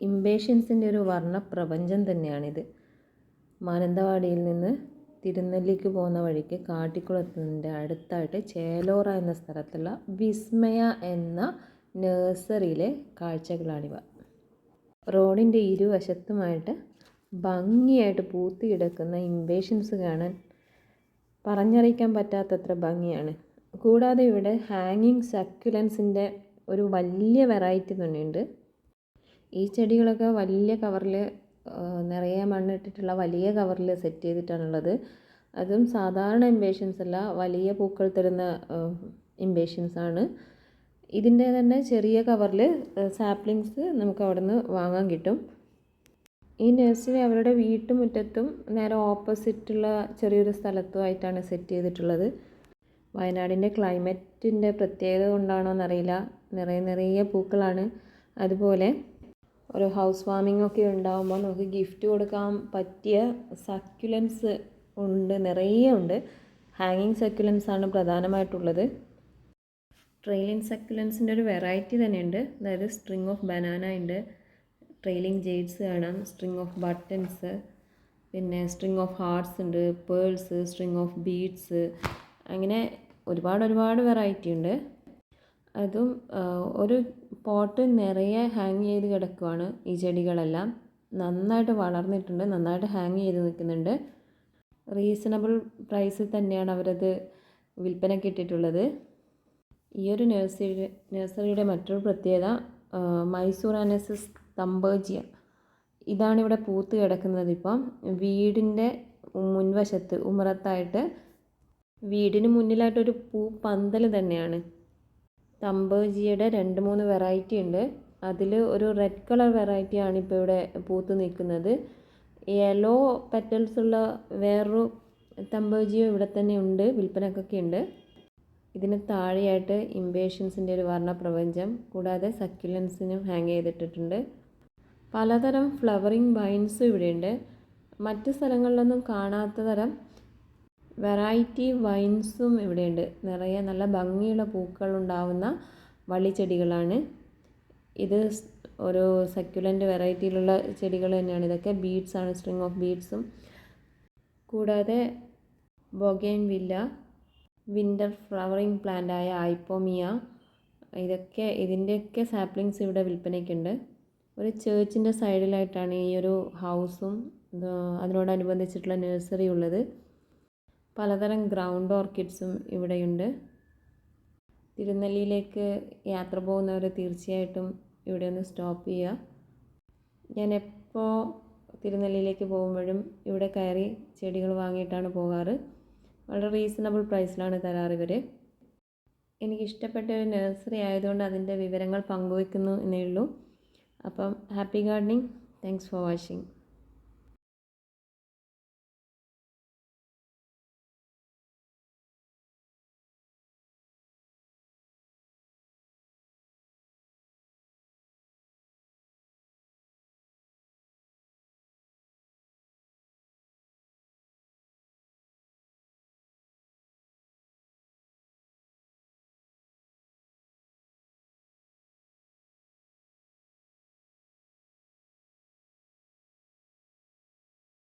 ഇംപേഷ്യൻസിൻ്റെ ഒരു വർണ്ണപ്രപഞ്ചം തന്നെയാണിത്. മാനന്തവാടിയിൽ നിന്ന് തിരുനെല്ലിക്ക് പോകുന്ന വഴിക്ക് കാട്ടിക്കുളത്തിൻ്റെ അടുത്തായിട്ട് ചേലോറ എന്ന സ്ഥലത്തുള്ള വിസ്മയ എന്ന നഴ്സറിയിലെ കാഴ്ചകളാണിവ. റോഡിൻ്റെ ഇരുവശത്തുമായിട്ട് ഭംഗിയായിട്ട് പൂത്ത് കിടക്കുന്ന ഇംപേഷ്യൻസ് കാണാൻ പറഞ്ഞറിയിക്കാൻ പറ്റാത്തത്ര ഭംഗിയാണ്. കൂടാതെ ഇവിടെ ഹാങ്ങിങ് സക്യുലൻസിൻ്റെ ഒരു വലിയ വെറൈറ്റി തന്നെയുണ്ട്. ഈ ചെടികളൊക്കെ വലിയ കവറിൽ നിറയെ മണ്ണിട്ടിട്ടുള്ള വലിയ കവറിൽ സെറ്റ് ചെയ്തിട്ടാണുള്ളത്. അതും സാധാരണ ഇംപേഷ്യൻസ് അല്ല, വലിയ പൂക്കൾ തരുന്ന ഇംപേഷ്യൻസ് ആണ്. ഇതിൻ്റെ തന്നെ ചെറിയ കവറിൽ സാപ്ലിങ്സ് നമുക്ക് അവിടെ നിന്ന് വാങ്ങാൻ കിട്ടും. ഈ നഴ്സറി അവരുടെ വീട്ടുമുറ്റത്തും നേരെ ഓപ്പോസിറ്റുള്ള ചെറിയൊരു സ്ഥലത്തുമായിട്ടാണ് സെറ്റ് ചെയ്തിട്ടുള്ളത്. വയനാടിൻ്റെ ക്ലൈമറ്റിൻ്റെ പ്രത്യേകത കൊണ്ടാണോ എന്നറിയില്ല, നിറയെ പൂക്കളാണ്. അതുപോലെ ഒരു ഹൗസ് വാമിംഗ് ഒക്കെ ഉണ്ടാകുമ്പോൾ നമുക്ക് ഗിഫ്റ്റ് കൊടുക്കാൻ പറ്റിയ സക്യുലൻസ് ഉണ്ട്, നിറയെ ഉണ്ട്. ഹാങ്ങിങ് സക്യുലൻസ് ആണ് പ്രധാനമായിട്ടുള്ളത്. ട്രെയിലിംഗ് സക്യുലൻസിൻ്റെ ഒരു വെറൈറ്റി തന്നെയുണ്ട്. അതായത് സ്ട്രിങ് ഓഫ് ബനാന ഉണ്ട്, ട്രെയിലിംഗ് ജെയ്ഡ്സ് കാണാം, സ്ട്രിങ് ഓഫ് ബട്ടൺസ്, പിന്നെ സ്ട്രിങ് ഓഫ് ഹാർട്ട്സ് ഉണ്ട്, പേൾസ്, സ്ട്രിങ് ഓഫ് ബീഡ്സ്, അങ്ങനെ ഒരുപാട് വെറൈറ്റി ഉണ്ട്. അതും ഒരു പോട്ട് നിറയെ ഹാങ് ചെയ്ത് കിടക്കുവാണ്. ഈ ചെടികളെല്ലാം നന്നായിട്ട് വളർന്നിട്ടുണ്ട്, നന്നായിട്ട് ഹാങ് ചെയ്ത് നിൽക്കുന്നുണ്ട്. റീസണബിൾ പ്രൈസിൽ തന്നെയാണ് അവരത് വിൽപ്പനയ്ക്ക് ഇട്ടിട്ടുള്ളത്. ഈ ഒരു നഴ്സറിയുടെ മറ്റൊരു പ്രത്യേകത മൈസൂർ അനസിസ് തമ്പേജിയ, ഇതാണിവിടെ പൂത്ത് കിടക്കുന്നത്. ഇപ്പം വീടിൻ്റെ മുൻവശത്ത് ഉമ്മറത്തായിട്ട് വീടിന് മുന്നിലായിട്ടൊരു പൂ പന്തൽ തന്നെയാണ്. തമ്പേജിയുടെ 2-3 വെറൈറ്റി ഉണ്ട്. അതിൽ ഒരു റെഡ് കളർ വെറൈറ്റിയാണ് ഇപ്പോൾ ഇവിടെ പൂത്ത് നിൽക്കുന്നത്. യെല്ലോ പെറ്റൽസ് ഉള്ള വേറൊരു തമ്പേജിയോ ഇവിടെ തന്നെ ഉണ്ട്, വിൽപ്പനക്കൊക്കെ ഉണ്ട്. ഇതിന് താഴെയായിട്ട് ഇംപേഷ്യൻസിൻ്റെ ഒരു വർണ്ണപ്രപഞ്ചം, കൂടാതെ സക്യുലൻസിനും ഹാങ് ചെയ്തിട്ടിട്ടുണ്ട്. പലതരം ഫ്ലവറിങ് വൈൻസും ഇവിടെയുണ്ട്. മറ്റ് സ്ഥലങ്ങളിലൊന്നും കാണാത്ത തരം വെറൈറ്റി വൈൻസും ഇവിടെയുണ്ട്. നിറയെ നല്ല ഭംഗിയുള്ള പൂക്കൾ ഉണ്ടാവുന്ന വള്ളിച്ചെടികളാണ് ഇത്. ഒരു സക്യുലൻ്റ് വെറൈറ്റിയിലുള്ള ചെടികൾ തന്നെയാണ് ഇതൊക്കെ. ബീഡ്സ് ആണ്, സ്ട്രിങ് ഓഫ് ബീഡ്സും. കൂടാതെ ബൊഗെയിൻവില്ല, വിൻ്റർ ഫ്ലവറിങ് പ്ലാന്റായ ഐപ്പോമിയ, ഇതിൻ്റെയൊക്കെ സാപ്ലിങ്സ് ഇവിടെ വിൽപ്പനയ്ക്കുണ്ട്. ഒരു ചേർച്ചിൻ്റെ സൈഡിലായിട്ടാണ് ഈ ഒരു ഹൗസും അതിനോടനുബന്ധിച്ചിട്ടുള്ള നഴ്സറി ഉള്ളത്. പലതരം ഗ്രൗണ്ട് ഓർക്കിഡ്സും ഇവിടെയുണ്ട്. തിരുനെല്ലിയിലേക്ക് യാത്ര പോകുന്നവർ തീർച്ചയായിട്ടും ഇവിടെ ഒന്ന് സ്റ്റോപ്പ് ചെയ്യുക. ഞാൻ എപ്പോൾ തിരുനെല്ലിയിലേക്ക് പോകുമ്പോഴും ഇവിടെ കയറി ചെടികൾ വാങ്ങിയിട്ടാണ് പോകാറ്. വളരെ റീസണബിൾ പ്രൈസിലാണ് തരാറ് ഇവർ. എനിക്കിഷ്ടപ്പെട്ട ഒരു നഴ്സറി ആയതുകൊണ്ട് അതിൻ്റെ വിവരങ്ങൾ പങ്കുവയ്ക്കുന്നു എന്നേ ഉള്ളൂ. അപ്പം happy gardening. Thanks for watching.